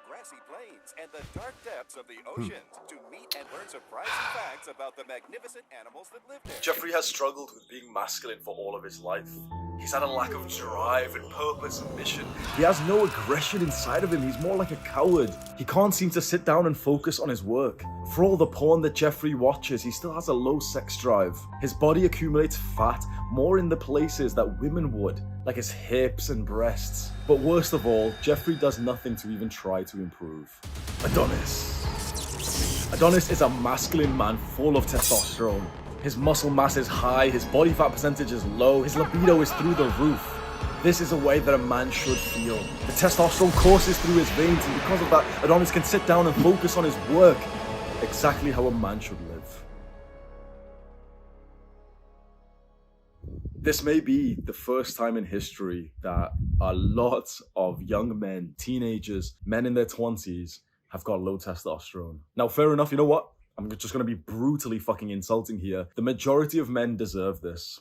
Grassy plains, and the dark depths of the oceans to meet and learn surprising facts about the magnificent animals that live there. Jeffrey has struggled with being masculine for all of his life. He's had a lack of drive and purpose and mission. He has no aggression inside of him. He's more like a coward. He can't seem to sit down and focus on his work. For all the porn that Jeffrey watches, he still has a low sex drive. His body accumulates fat more in the places that women would, like his hips and breasts. But worst of all, Jeffrey does nothing to even try to improve. Adonis. Adonis is a masculine man full of testosterone. His muscle mass is high, his body fat percentage is low, his libido is through the roof. This is a way that a man should feel. The testosterone courses through his veins, and because of that, Adonis can sit down and focus on his work. Exactly how a man should live. This may be the first time in history that a lot of young men, teenagers, men in their 20s have got low testosterone. Now, fair enough, you know what? I'm just going to be brutally fucking insulting here. The majority of men deserve this.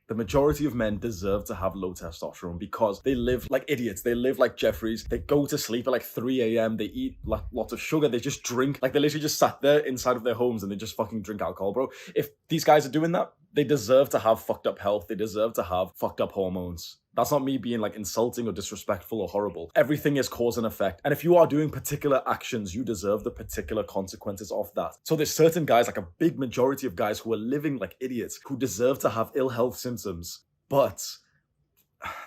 The majority of men deserve to have low testosterone because they live like idiots. They live like Jeffries. They go to sleep at like 3 a.m. They eat lots of sugar. They just drink. Like they literally just sat there inside of their homes and they just fucking drink alcohol, bro. If these guys are doing that, they deserve to have fucked up health. They deserve to have fucked up hormones. That's not me being like insulting or disrespectful or horrible. Everything is cause and effect. And if you are doing particular actions, you deserve the particular consequences of that. So there's certain guys, like a big majority of guys who are living like idiots, who deserve to have ill health symptoms. But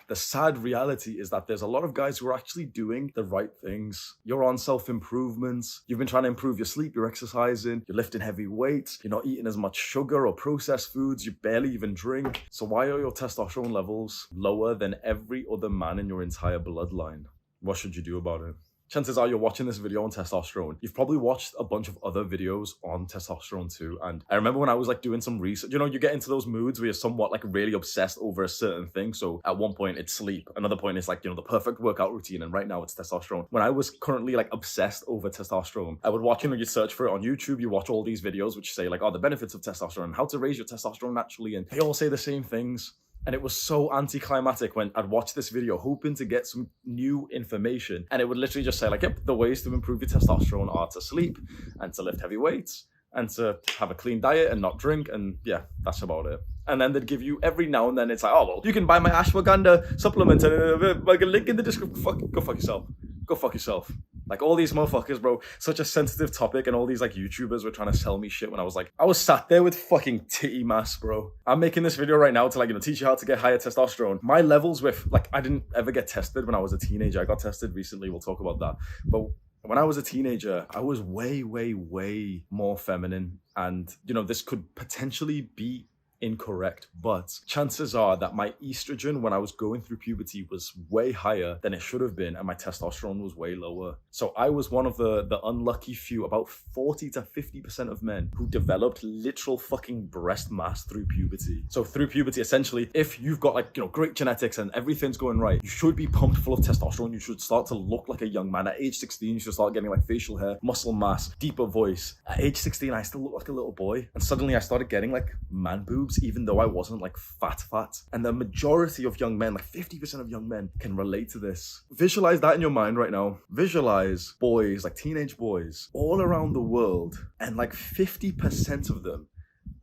the sad reality is that there's a lot of guys who are actually doing the right things. You're on self-improvement. You've been trying to improve your sleep, you're exercising, you're lifting heavy weights, you're not eating as much sugar or processed foods, you barely even drink. So why are your testosterone levels lower than every other man in your entire bloodline? What should you do about it? Chances are you're watching this video on testosterone. You've probably watched a bunch of other videos on testosterone too. And I remember when I was like doing some research, you know, you get into those moods where you're somewhat like really obsessed over a certain thing. So at one point it's sleep. Another point is like, you know, the perfect workout routine. And right now it's testosterone. When I was currently like obsessed over testosterone, I would watch, you know, you search for it on YouTube, you watch all these videos which say like, oh, the benefits of testosterone, how to raise your testosterone naturally. And they all say the same things. And it was so anticlimactic when I'd watch this video hoping to get some new information. And it would literally just say like, yep, the ways to improve your testosterone are to sleep and to lift heavy weights and to have a clean diet and not drink. And yeah, that's about it. And then they'd give you every now and then, it's like, oh, well, you can buy my ashwagandha supplement and like a link in the description. Go fuck yourself. Go fuck yourself. Like all these motherfuckers, bro, such a sensitive topic, and all these like YouTubers were trying to sell me shit when I was sat there with fucking titty mass, bro. I'm making this video right now to like, you know, teach you how to get higher testosterone. My levels with, like, I didn't ever get tested when I was a teenager. I got tested recently, we'll talk about that. But when I was a teenager, I was way, way, way more feminine. And, you know, this could potentially be incorrect, but chances are that my estrogen when I was going through puberty was way higher than it should have been, and my testosterone was way lower. So I was one of the unlucky few, about 40 to 50% of men who developed literal fucking breast mass through puberty. So through puberty, essentially, if you've got like, you know, great genetics and everything's going right, you should be pumped full of testosterone. You should start to look like a young man. At age 16, you should start getting like facial hair, muscle mass, deeper voice. At age 16, I still look like a little boy, and suddenly I started getting like man boobs, even though I wasn't like fat. And the majority of young men, like 50% of young men, can relate to this. Visualize that in your mind right now. Visualize boys, like teenage boys, all around the world, and like 50% of them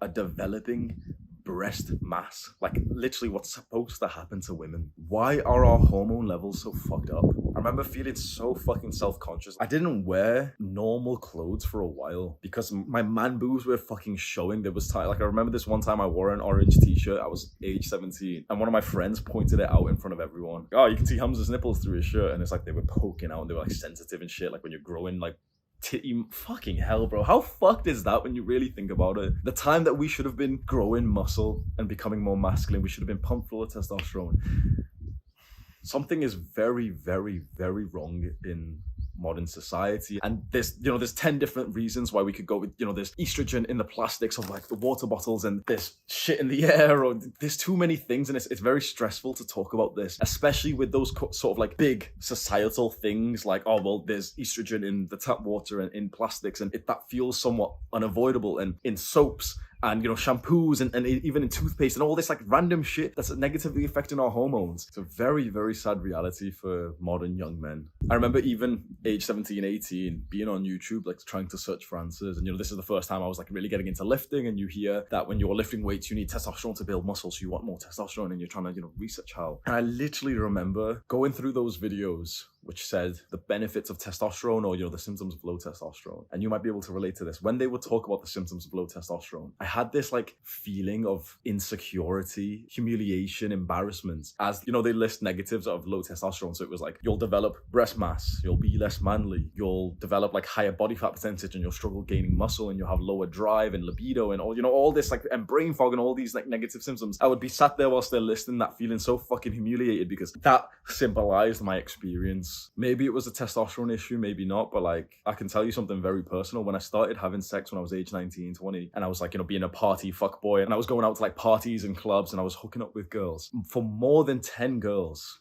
are developing breast mass, like literally what's supposed to happen to women. Why are our hormone levels so fucked up? I remember feeling so fucking self-conscious. I didn't wear normal clothes for a while because my man boobs were fucking showing. There was time, like I remember this one time I wore an orange t-shirt. I was age 17 and one of my friends pointed it out in front of everyone. Oh, you can see Hamza's nipples through his shirt, and it's like they were poking out and they were like sensitive and shit, like when you're growing like titty. Fucking hell, bro. How fucked is that when you really think about it? The time that we should have been growing muscle and becoming more masculine, we should have been pumped full of testosterone. Something is very, very, very wrong in modern society. And there's 10 different reasons why we could go with, there's estrogen in the plastics of like the water bottles, and there's shit in the air, or there's too many things. And it's very stressful to talk about this, especially with those sort of like big societal things like, oh, well, there's estrogen in the tap water and in plastics, and that feels somewhat unavoidable, and in soaps and shampoos and even in toothpaste and all this like random shit that's negatively affecting our hormones. It's a very, very sad reality for modern young men. I remember even age 17, 18 being on YouTube, like trying to search for answers, and this is the first time I was like really getting into lifting, and you hear that when you're lifting weights you need testosterone to build muscle, so you want more testosterone, and you're trying to research how. And I literally remember going through those videos which said the benefits of testosterone, or the symptoms of low testosterone. And you might be able to relate to this. When they would talk about the symptoms of low testosterone, I had this like feeling of insecurity, humiliation, embarrassment, as they list negatives of low testosterone. So it was like, you'll develop breast mass, you'll be less manly, you'll develop like higher body fat percentage, and you'll struggle gaining muscle, and you'll have lower drive and libido, and all this like, and brain fog, and all these like negative symptoms. I would be sat there whilst they're listing that, feeling so fucking humiliated, because that symbolized my experience. Maybe it was a testosterone issue, maybe not, but like, I can tell you something very personal. When I started having sex when I was age 19, 20, and I was like, being a party fuckboy, and I was going out to like parties and clubs, and I was hooking up with girls, for more than 10 girls,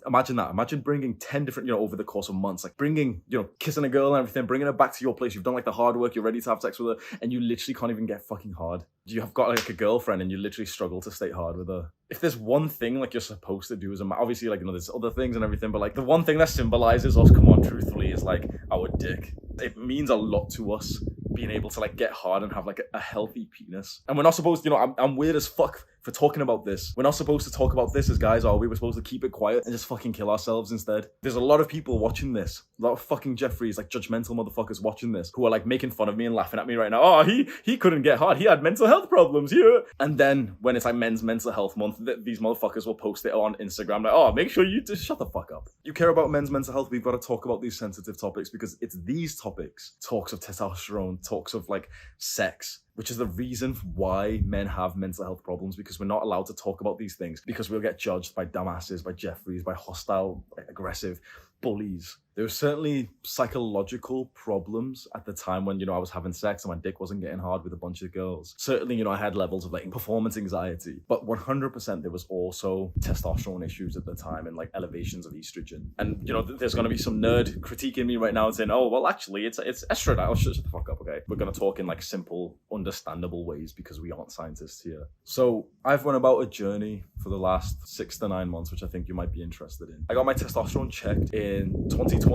imagine that, imagine bringing 10 different, over the course of months, like bringing, kissing a girl and everything, bringing her back to your place, you've done like the hard work, you're ready to have sex with her, and you literally can't even get fucking hard. You have got like a girlfriend, and you literally struggle to stay hard with her. If there's one thing like you're supposed to do as a man, obviously like there's other things and everything, but like the one thing that symbolizes us, come on, truthfully, is like our dick. It means a lot to us being able to like get hard and have like a healthy penis. And we're not supposed to, I'm weird as fuck for talking about this. We're not supposed to talk about this as guys, are we? We're supposed to keep it quiet and just fucking kill ourselves instead. There's a lot of people watching this, a lot of fucking Jeffreys, like judgmental motherfuckers watching this, who are like making fun of me and laughing at me right now. Oh, he couldn't get hard, he had mental health problems, yeah. And then when it's like Men's Mental Health Month, these motherfuckers will post it on Instagram like, oh, make sure you just shut the fuck up. You care about men's mental health, we've got to talk about these sensitive topics, because it's these topics, talks of testosterone, talks of like sex, which is the reason why men have mental health problems, because we're not allowed to talk about these things, because we'll get judged by dumbasses, by Jeffreys, by hostile, aggressive bullies. There were certainly psychological problems at the time when, I was having sex and my dick wasn't getting hard with a bunch of girls. Certainly, I had levels of like performance anxiety, but 100% there was also testosterone issues at the time, and like elevations of estrogen. And, there's going to be some nerd critiquing me right now and saying, oh, well, actually, it's estradiol. Shut the fuck up, okay? We're going to talk in like simple, understandable ways, because we aren't scientists here. So I've went about a journey for the last 6 to 9 months, which I think you might be interested in. I got my testosterone checked in 2021,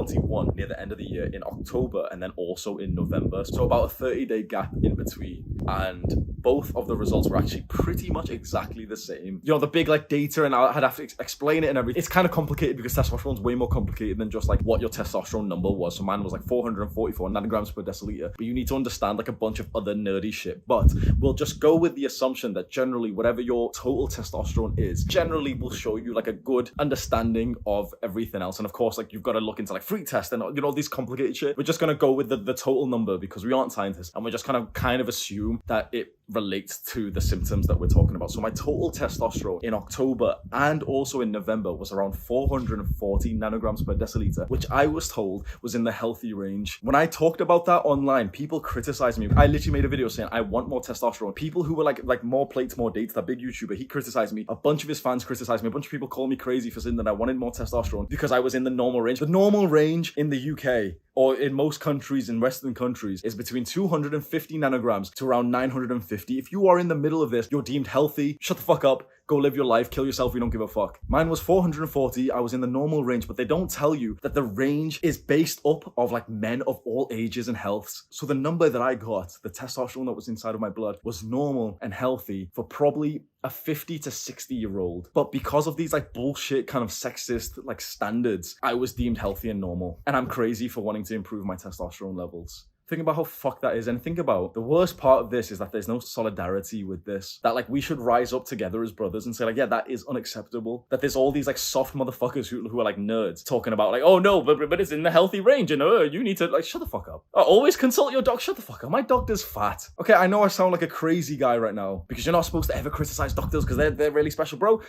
near the end of the year, in October, and then also in November. So about a 30-day gap in between. And both of the results were actually pretty much exactly the same. The big like data, and I had to explain it and everything. It's kind of complicated, because testosterone's way more complicated than just like what your testosterone number was. So mine was like 444 nanograms per deciliter. But you need to understand like a bunch of other nerdy shit. But we'll just go with the assumption that generally whatever your total testosterone is, generally will show you like a good understanding of everything else. And of course, like you've got to look into like freak test and these complicated shit. We're just going to go with the total number, because we aren't scientists, and we're just kind of assume that it relates to the symptoms that we're talking about. So my total testosterone in October and also in November was around 440 nanograms per deciliter, which I was told was in the healthy range. When I talked about that online, people criticized me. I literally made a video saying I want more testosterone. People who were like more plates, more dates, that big YouTuber, he criticized me. A bunch of his fans criticized me. A bunch of people called me crazy for saying that I wanted more testosterone because I was in the normal range. The normal range in the UK, or in most countries, in Western countries, is between 250 nanograms to around 950. If you are in the middle of this, you're deemed healthy. Shut the fuck up. Go live your life. Kill yourself. We don't give a fuck. Mine was 440. I was in the normal range, but they don't tell you that the range is based up of like men of all ages and healths. So the number that I got, the testosterone that was inside of my blood, was normal and healthy for probably a 50 to 60-year-old. But because of these like bullshit kind of sexist like standards, I was deemed healthy and normal. And I'm crazy for wanting to improve my testosterone levels. Think about how fucked that is, and think about the worst part of this is that there's no solidarity with this. That like we should rise up together as brothers and say like, yeah, that is unacceptable. That there's all these like soft motherfuckers who are like nerds talking about like, oh no, but it's in the healthy range, and you need to like shut the fuck up. Always consult your doc. Shut the fuck up. My doctor's fat. Okay, I know I sound like a crazy guy right now because you're not supposed to ever criticize doctors because they're really special, bro.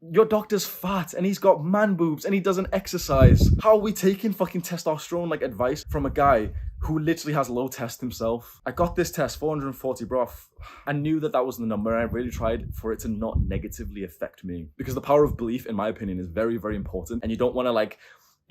Your doctor's fat and he's got man boobs and he doesn't exercise. How are we taking fucking testosterone like advice from a guy who literally has low test himself? I got this test, 440, bro. I knew that was the number and I really tried for it to not negatively affect me. Because the power of belief, in my opinion, is very, very important. And you don't want to like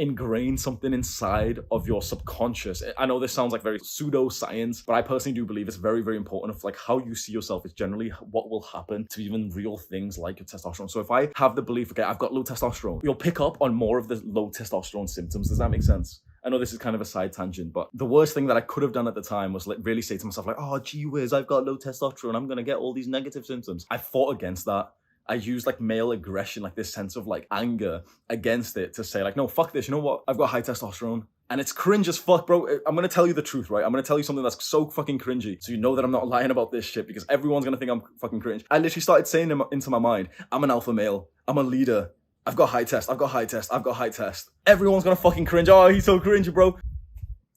ingrain something inside of your subconscious. I know this sounds like very pseudo-science, but I personally do believe it's very, very important of like how you see yourself is generally what will happen to even real things like your testosterone. So if I have the belief, okay, I've got low testosterone, you'll pick up on more of the low testosterone symptoms. Does that make sense? I know this is kind of a side tangent, but the worst thing that I could have done at the time was like really say to myself like, oh, gee whiz, I've got low testosterone, I'm gonna get all these negative symptoms. I fought against that. I use like male aggression, like this sense of like anger against it to say like, no, fuck this. You know what? I've got high testosterone and it's cringe as fuck, bro. I'm going to tell you the truth, right? I'm going to tell you something that's so fucking cringy. So you know that I'm not lying about this shit because everyone's going to think I'm fucking cringe. I literally started saying into my mind, I'm an alpha male. I'm a leader. I've got high test. I've got high test. I've got high test. Everyone's going to fucking cringe. Oh, he's so cringy, bro.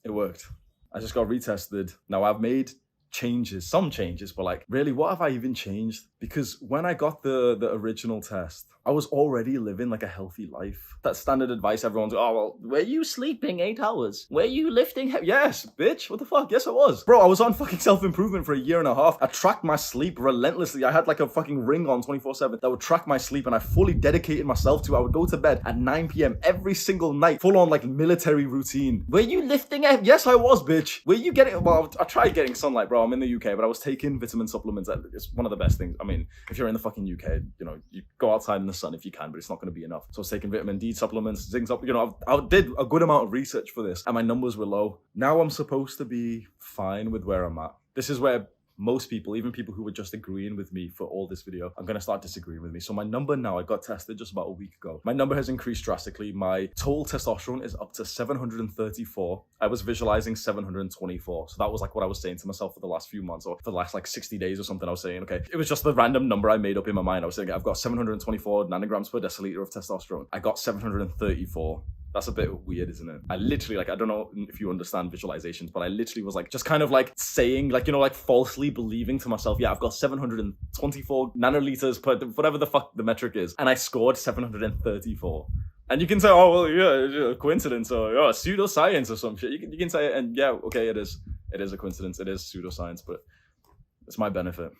It worked. I just got retested. Now I've made some changes, but like really, what have I even changed? Because when I got the original test, I was already living like a healthy life. That standard advice everyone's, oh, well, were you sleeping 8 hours? Were you lifting? Yes, bitch. What the fuck? Yes, I was. Bro, I was on fucking self-improvement for a year and a half. I tracked my sleep relentlessly. I had like a fucking ring on 24/7 that would track my sleep and I fully dedicated myself to it. I would go to bed at 9 p.m. every single night, full on like military routine. Were you lifting? Yes, I was, bitch. Were you getting, well, I tried getting sunlight, bro. I'm in the UK, but I was taking vitamin supplements. It's one of the best things. I mean, if you're in the fucking UK, you know, you go outside in the sun if you can, but it's not going to be enough. So I was taking vitamin D supplements, zinc supplements. You know, I did a good amount of research for this and my numbers were low. Now I'm supposed to be fine with where I'm at. This is where most people, even people who were just agreeing with me for all this video, I'm going to start disagreeing with me. So my number now, I got tested just about a week ago. My number has increased drastically. My total testosterone is up to 734. I was visualizing 724. So that was like what I was saying to myself for the last few months or for the last like 60 days or something. I was saying, okay, it was just the random number I made up in my mind. I was saying, I've got 724 nanograms per deciliter of testosterone. I got 734. That's a bit weird, isn't it? I literally, like, I don't know if you understand visualizations, but I literally was like, just kind of like saying, like, you know, like falsely believing to myself, yeah, I've got 724 nanoliters per, whatever the fuck the metric is. And I scored 734. And you can say, oh, well, yeah, coincidence or pseudoscience or some shit. You can say it and yeah, okay, it is a coincidence. It is pseudoscience, but it's my benefit.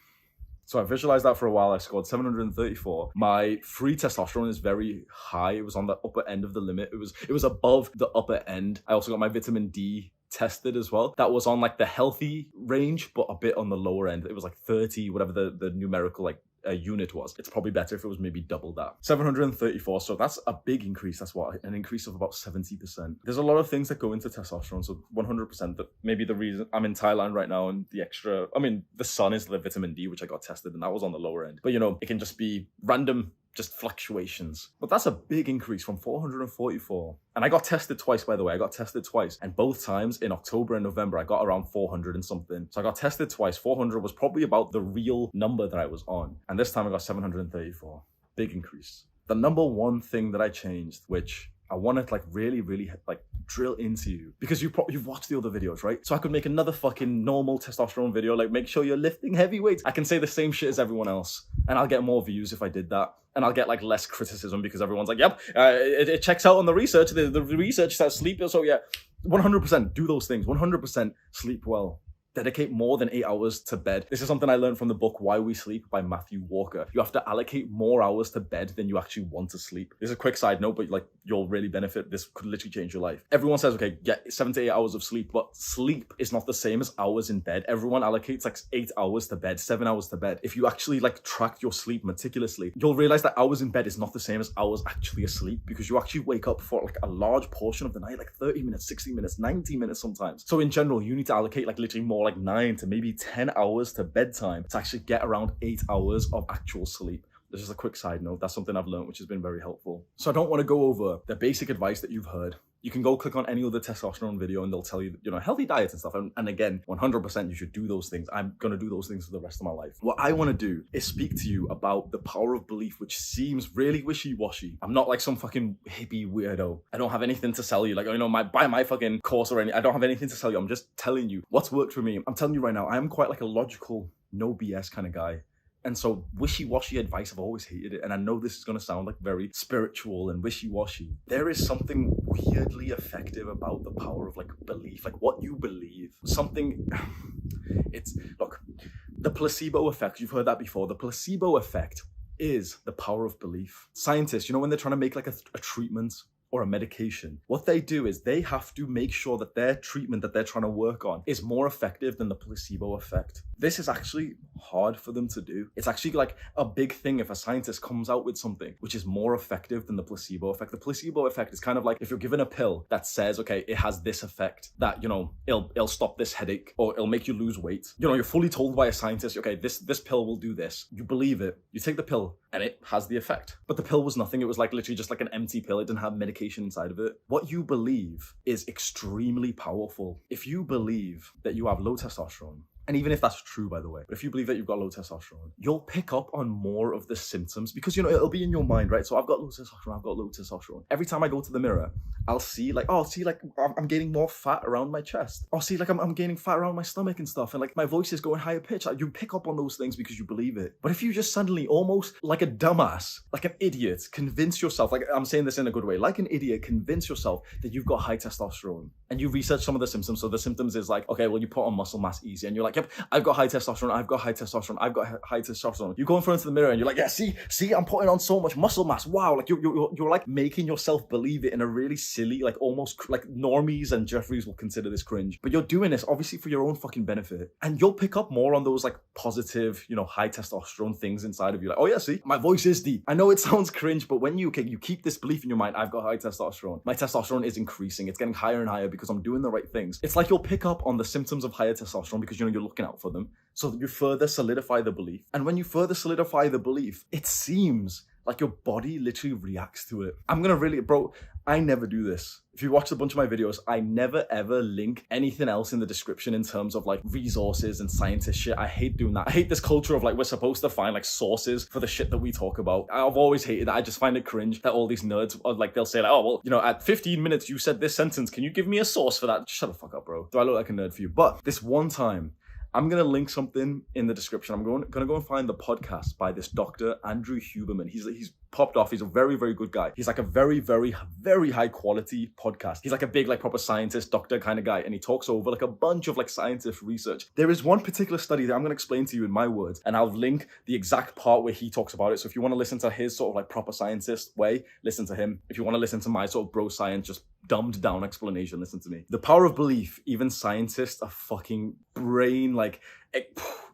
So I visualized that for a while. I scored 734. My free testosterone is very high. It was on the upper end of the limit. It was above the upper end. I also got my vitamin D tested as well. That was on like the healthy range, but a bit on the lower end. It was like 30, whatever the numerical like unit was. It's probably better if it was maybe double that. 734, so that's a big increase. That's what, an increase of about 70%. There's a lot of things that go into testosterone, so 100%. That maybe the reason I'm in Thailand right now and the extra, I mean, the sun is the vitamin D, which I got tested, and that was on the lower end. But you know, it can just be random, just fluctuations. But that's a big increase from 444. And I got tested twice, by the way. I got tested twice. And both times in October and November, I got around 400 and something. So I got tested twice. 400 was probably about the real number that I was on. And this time I got 734. Big increase. The number one thing that I changed, which I want to like really like drill into you, because you've watched the other videos, right? So I could make another fucking normal testosterone video, like make sure you're lifting heavy weights. I can say the same shit as everyone else and I'll get more views if I did that. And I'll get like less criticism because everyone's like, yep, it checks out on the research. The research says sleep. So yeah, 100% do those things. 100% sleep well. Dedicate more than 8 hours to bed. This is something I learned from the book Why We Sleep by Matthew Walker. You have to allocate more hours to bed than you actually want to sleep. This is a quick side note, but like you'll really benefit. This could literally change your life. Everyone says, okay, get 7 to 8 hours of sleep, but sleep is not the same as hours in bed. Everyone allocates like 8 hours to bed, 7 hours to bed. If you actually like track your sleep meticulously, you'll realize that hours in bed is not the same as hours actually asleep, because you actually wake up for like a large portion of the night, like 30 minutes, 60 minutes, 90 minutes sometimes. So in general, you need to allocate like literally more like 9 to maybe 10 hours to bedtime to actually get around 8 hours of actual sleep. This is a quick side note. That's something I've learned, which has been very helpful. So I don't want to go over the basic advice that you've heard. You can go click on any other testosterone video and they'll tell you, you know, healthy diets and stuff. And again, 100% you should do those things. I'm going to do those things for the rest of my life. What I want to do is speak to you about the power of belief, which seems really wishy-washy. I'm not like some fucking hippie weirdo. I don't have anything to sell you. Like, you know, buy my fucking course or anything. I don't have anything to sell you. I'm just telling you what's worked for me. I'm telling you right now, I am quite like a logical, no BS kind of guy. And so wishy-washy advice, I've always hated it. And I know this is going to sound like very spiritual and wishy-washy. There is something weirdly effective about the power of like belief, like what you believe. Look, the placebo effect, you've heard that before. The placebo effect is the power of belief. Scientists, when they're trying to make like a treatment or a medication, what they do is they have to make sure that their treatment that they're trying to work on is more effective than the placebo effect. This is actually hard for them to do. It's actually like a big thing if a scientist comes out with something which is more effective than the placebo effect. The placebo effect is kind of like if you're given a pill that says, okay, it has this effect, that, it'll stop this headache or it'll make you lose weight. You're fully told by a scientist, okay, this pill will do this. You believe it. You take the pill and it has the effect. But the pill was nothing. It was like literally just like an empty pill. It didn't have medication inside of it. What you believe is extremely powerful. If you believe that you have low testosterone, and even if that's true, by the way, but if you believe that you've got low testosterone, you'll pick up on more of the symptoms because, it'll be in your mind, right? So I've got low testosterone. Every time I go to the mirror, I'll see I'm gaining more fat around my chest. I'll see I'm gaining fat around my stomach and stuff. And like my voice is going higher pitch. You pick up on those things because you believe it. But if you just suddenly almost like a dumbass, like an idiot, convince yourself, like I'm saying this in a good way, like an idiot, convince yourself that you've got high testosterone and you research some of the symptoms. So the symptoms is like, okay, well, you put on muscle mass easy and you're like, yep, I've got high testosterone. I've got high testosterone. You go in front of the mirror and you're like, yeah, see, I'm putting on so much muscle mass. Wow. Like you're like making yourself believe it in a really silly, like almost like normies and Jeffries will consider this cringe, but you're doing this obviously for your own fucking benefit. And you'll pick up more on those like positive, high testosterone things inside of you. Like, oh yeah, see, my voice is deep. I know it sounds cringe, but when you keep this belief in your mind, I've got high testosterone. My testosterone is increasing. It's getting higher and higher because I'm doing the right things. It's like you'll pick up on the symptoms of higher testosterone because you're looking out for them. So you further solidify the belief. And when you further solidify the belief, it seems like your body literally reacts to it. I never do this. If you watch a bunch of my videos, I never ever link anything else in the description in terms of like resources and scientist shit. I hate doing that. I hate this culture of like we're supposed to find like sources for the shit that we talk about. I've always hated that. I just find it cringe that all these nerds are like, they'll say like, oh well, at 15 minutes you said this sentence. Can you give me a source for that? Shut the fuck up, bro. Do I look like a nerd for you? But this one time, I'm going to link something in the description. I'm going to go and find the podcast by this Dr. Andrew Huberman. He's popped off. He's a very, very good guy. He's like a very, very, very high quality podcast. He's like a big, like proper scientist, doctor kind of guy. And he talks over like a bunch of like scientific research. There is one particular study that I'm going to explain to you in my words. And I'll link the exact part where he talks about it. So if you want to listen to his sort of like proper scientist way, listen to him. If you want to listen to my sort of bro science, just dumbed down explanation, listen to me. The power of belief. Even scientists are fucking brain like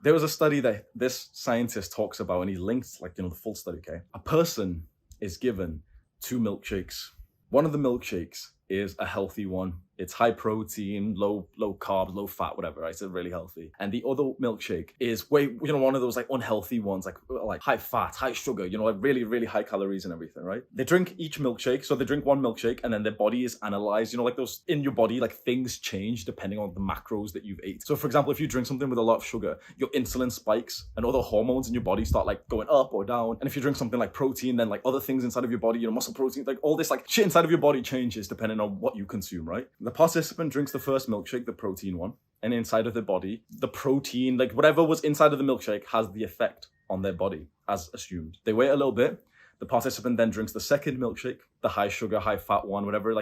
there was a study that this scientist talks about and he links like the full study. Okay, a person is given 2 milkshakes. One of the milkshakes is a healthy one. It's high protein, low carb, low fat, whatever, right? It's really healthy. And the other milkshake is one of those like unhealthy ones, like high fat, high sugar, like really, really high calories and everything, right? They drink each milkshake. So they drink one milkshake and then their body is analyzed, like those in your body, like things change depending on the macros that you've ate. So for example, if you drink something with a lot of sugar, your insulin spikes and other hormones in your body start like going up or down. And if you drink something like protein, then like other things inside of your body, muscle protein, like all this like shit inside of your body changes depending on what you consume, right? The participant drinks the first milkshake, the protein one, and inside of their body, the protein, like whatever was inside of the milkshake has the effect on their body, as assumed. They wait a little bit. The participant then drinks the second milkshake, the high sugar, high fat one, whatever,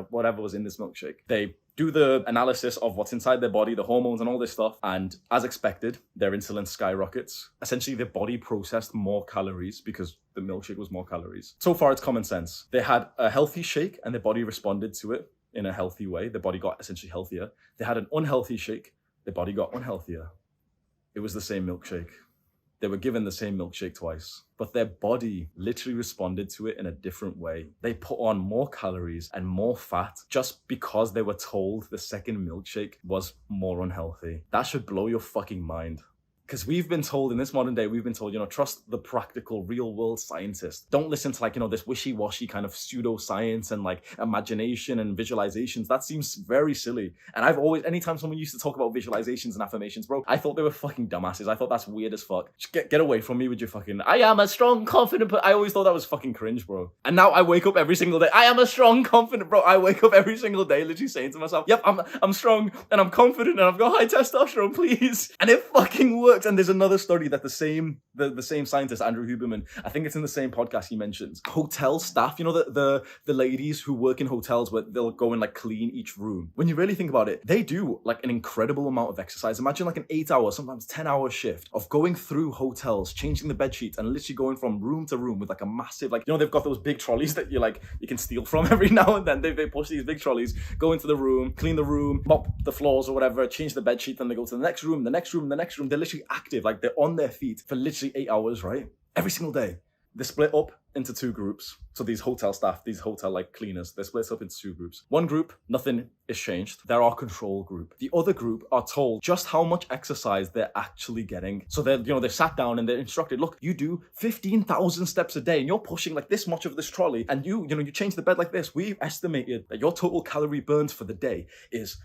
whatever was in this milkshake. They do the analysis of what's inside their body, the hormones and all this stuff. And as expected, their insulin skyrockets. Essentially, their body processed more calories because the milkshake was more calories. So far, it's common sense. They had a healthy shake and their body responded to it in a healthy way. Their body got essentially healthier. They had an unhealthy shake. Their body got unhealthier. It was the same milkshake. They were given the same milkshake twice, but their body literally responded to it in a different way. They put on more calories and more fat just because they were told the second milkshake was more unhealthy. That should blow your fucking mind. Because we've been told in this modern day, trust the practical, real world scientist. Don't listen to this wishy-washy kind of pseudoscience and like imagination and visualizations. That seems very silly. And anytime someone used to talk about visualizations and affirmations, bro, I thought they were fucking dumbasses. I thought that's weird as fuck. Just get away from me with your fucking, I am a strong, confident, I always thought that was fucking cringe, bro. And now I wake up every single day. I am a strong, confident, bro. I wake up every single day literally saying to myself, yep, I'm strong and I'm confident and I've got high testosterone, please. And it fucking works. works. And there's another study that the same scientist, Andrew Huberman, I think it's in the same podcast, he mentions hotel staff, you know, the ladies who work in hotels where they'll go and like clean each room. When you really think about it, they do like an incredible amount of exercise. Imagine like an 8-hour, sometimes 10-hour shift of going through hotels, changing the bed sheets, and literally going from room to room with like a massive, like, you know, they've got those big trolleys that you can steal from every now and then. They push these big trolleys, go into the room, clean the room, mop the floors or whatever, change the bed sheet, then they go to the next room, the next room, the next room. They're literally active, like they're on their feet for literally 8 hours, right? Every single day. They're split up into 2 groups. So these hotel staff, these hotel like cleaners, they're split up into 2 groups. One group, nothing is changed. They're our control group. The other group are told just how much exercise they're actually getting. So they're sat down and they're instructed, look, you do 15,000 steps a day and you're pushing like this much of this trolley and you change the bed like this. We've estimated that your total calorie burns for the day is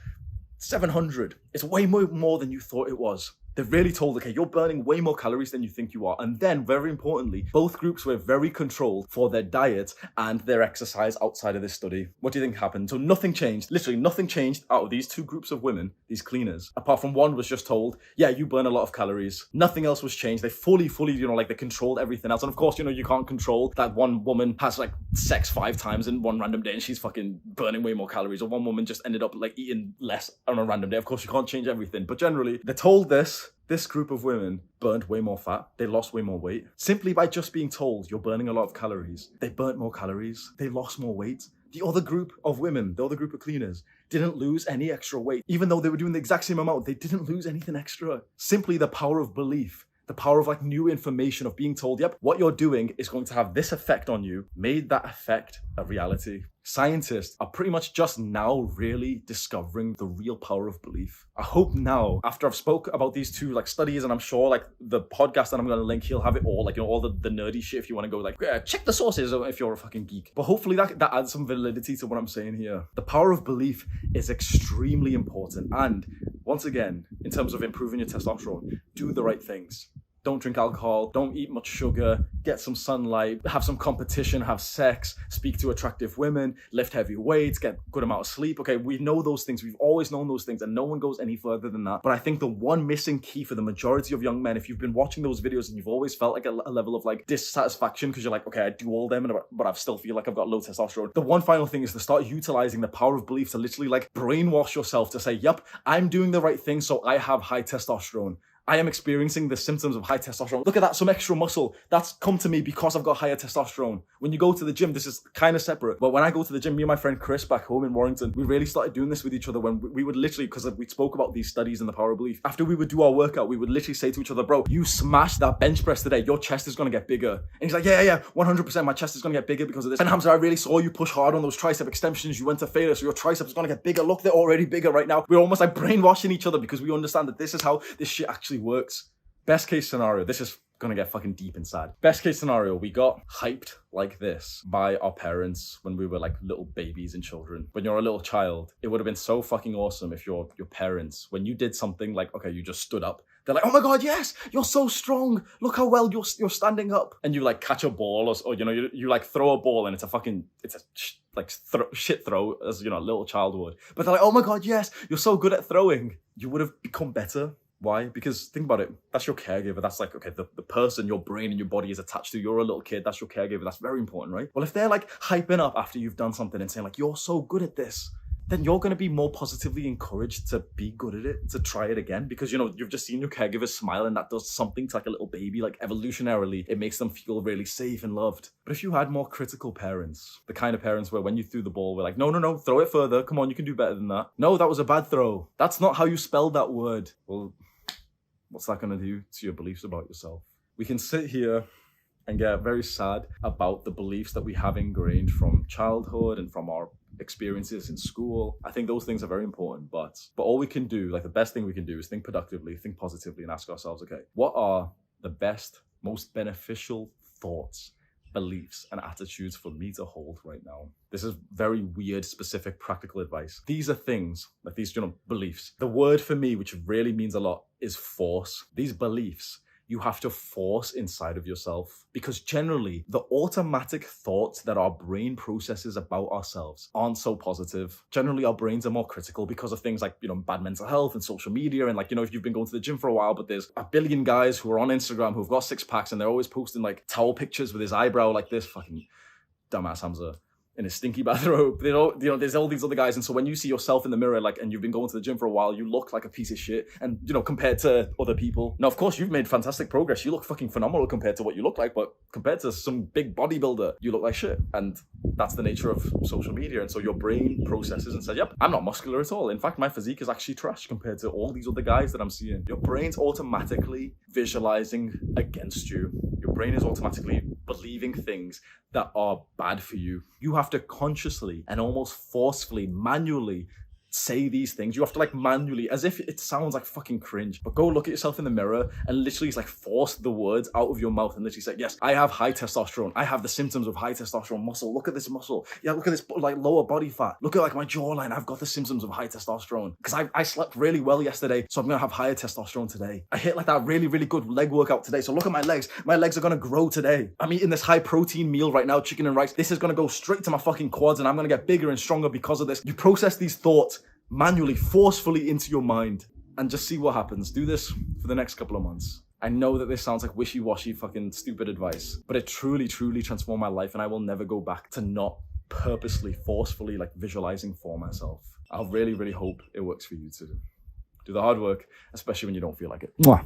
700. It's way more than you thought it was. They're really told, okay, you're burning way more calories than you think you are. And then, very importantly, both groups were very controlled for their diet and their exercise outside of this study. What do you think happened? So nothing changed, literally nothing changed out of these 2 groups of women, these cleaners, apart from one was just told, yeah, you burn a lot of calories. Nothing else was changed. They fully, they controlled everything else. And of course, you can't control that one woman has like sex 5 times in one random day and she's fucking burning way more calories. Or one woman just ended up like eating less on a random day. Of course, you can't change everything. But generally, they're told this group of women burned way more fat. They lost way more weight. Simply by just being told you're burning a lot of calories. They burnt more calories. They lost more weight. The other group of women, the other group of cleaners, didn't lose any extra weight. Even though they were doing the exact same amount, they didn't lose anything extra. Simply the power of belief. The power of like new information, of being told, yep, what you're doing is going to have this effect on you, made that effect a reality. Scientists are pretty much just now really discovering the real power of belief. I hope now, after I've spoke about these 2 like studies, and I'm sure like the podcast that I'm going to link, he'll have it all, like, all the nerdy shit if you want to go like, check the sources if you're a fucking geek. But hopefully that adds some validity to what I'm saying here. The power of belief is extremely important. And once again, in terms of improving your testosterone, do the right things. Don't drink alcohol, don't eat much sugar, get some sunlight, have some competition, have sex, speak to attractive women, lift heavy weights, get a good amount of sleep. Okay, we know those things. We've always known those things and no one goes any further than that. But I think the one missing key for the majority of young men, if you've been watching those videos and you've always felt like a level of like dissatisfaction because you're like, okay, I do all them, but I still feel like I've got low testosterone. The one final thing is to start utilizing the power of belief to literally like brainwash yourself to say, yep, I'm doing the right thing, so I have high testosterone. I am experiencing the symptoms of high testosterone. Look at that, some extra muscle. That's come to me because I've got higher testosterone. When you go to the gym, this is kind of separate. But when I go to the gym, me and my friend Chris back home in Warrington, we really started doing this with each other when we would literally, because we spoke about these studies and the power of belief. After we would do our workout, we would literally say to each other, bro, you smashed that bench press today. Your chest is going to get bigger. And he's like, yeah, 100%. My chest is going to get bigger because of this. And Hamza, I really saw you push hard on those tricep extensions. You went to failure, so your triceps is going to get bigger. Look, they're already bigger right now. We're almost like brainwashing each other because we understand that this is how this shit actually works. Best case scenario, this is gonna get fucking deep inside. Best case scenario, we got hyped like this by our parents when we were like little babies and children. When you're a little child, it would have been so fucking awesome if your parents, when you did something like, okay, you just stood up, they're like, oh my God, yes, you're so strong. Look how well you're standing up. And you like catch a ball or you like throw a ball and it's a shit throw as, a little child would. But they're like, oh my God, yes, you're so good at throwing. You would have become better. Why? Because think about it. That's your caregiver. That's like, okay, the person your brain and your body is attached to. You're a little kid. That's your caregiver. That's very important, right? Well, if they're like hyping up after you've done something and saying like, you're so good at this, then you're going to be more positively encouraged to be good at it, to try it again. Because, you've just seen your caregiver smile and that does something to like a little baby. Like evolutionarily, it makes them feel really safe and loved. But if you had more critical parents, the kind of parents where when you threw the ball, we're like, no, throw it further. Come on, you can do better than that. No, that was a bad throw. That's not how you spelled that word. Well, what's that going to do to your beliefs about yourself? We can sit here and get very sad about the beliefs that we have ingrained from childhood and from our experiences in school. I think those things are very important, but all we can do, like the best thing we can do is think productively, think positively and ask ourselves, okay, what are the best, most beneficial thoughts, beliefs and attitudes for me to hold right now? This is very weird, specific, practical advice. These are things, like these, beliefs. The word for me, which really means a lot, is force. These beliefs you have to force inside of yourself. Because generally, the automatic thoughts that our brain processes about ourselves aren't so positive. Generally, our brains are more critical because of things like, bad mental health and social media. And like, if you've been going to the gym for a while, but there's a billion guys who are on Instagram who've got six packs and they're always posting like towel pictures with his eyebrow like this, fucking dumbass Hamza in his stinky bathrobe. There's all these other guys, and so when you see yourself in the mirror, like, and you've been going to the gym for a while, you look like a piece of shit. And compared to other people, now of course you've made fantastic progress. You look fucking phenomenal compared to what you look like, but compared to some big bodybuilder, you look like shit. And that's the nature of social media. And so your brain processes and says, "Yep, I'm not muscular at all. In fact, my physique is actually trash compared to all these other guys that I'm seeing." Your brain's automatically visualizing against you. Your brain is automatically believing things that are bad for you. You have to consciously and almost forcefully, manually say these things. You have to like manually, as if it sounds like fucking cringe, but go look at yourself in the mirror and literally like force the words out of your mouth and literally say, "Yes, I have high testosterone. I have the symptoms of high testosterone muscle. Look at this muscle. Yeah, look at this like lower body fat. Look at like my jawline. I've got the symptoms of high testosterone because I slept really well yesterday, so I'm gonna have higher testosterone today. I hit like that really, really good leg workout today, so look at my legs. My legs are gonna grow today. I'm eating this high protein meal right now, chicken and rice. This is gonna go straight to my fucking quads and I'm gonna get bigger and stronger because of this." You process these thoughts manually, forcefully into your mind and just see what happens. Do this for the next couple of months. I know that this sounds like wishy-washy fucking stupid advice, but it truly, truly transformed my life and I will never go back to not purposely, forcefully like visualizing for myself. I really, really hope it works for you too. Do the hard work, especially when you don't feel like it. Mwah.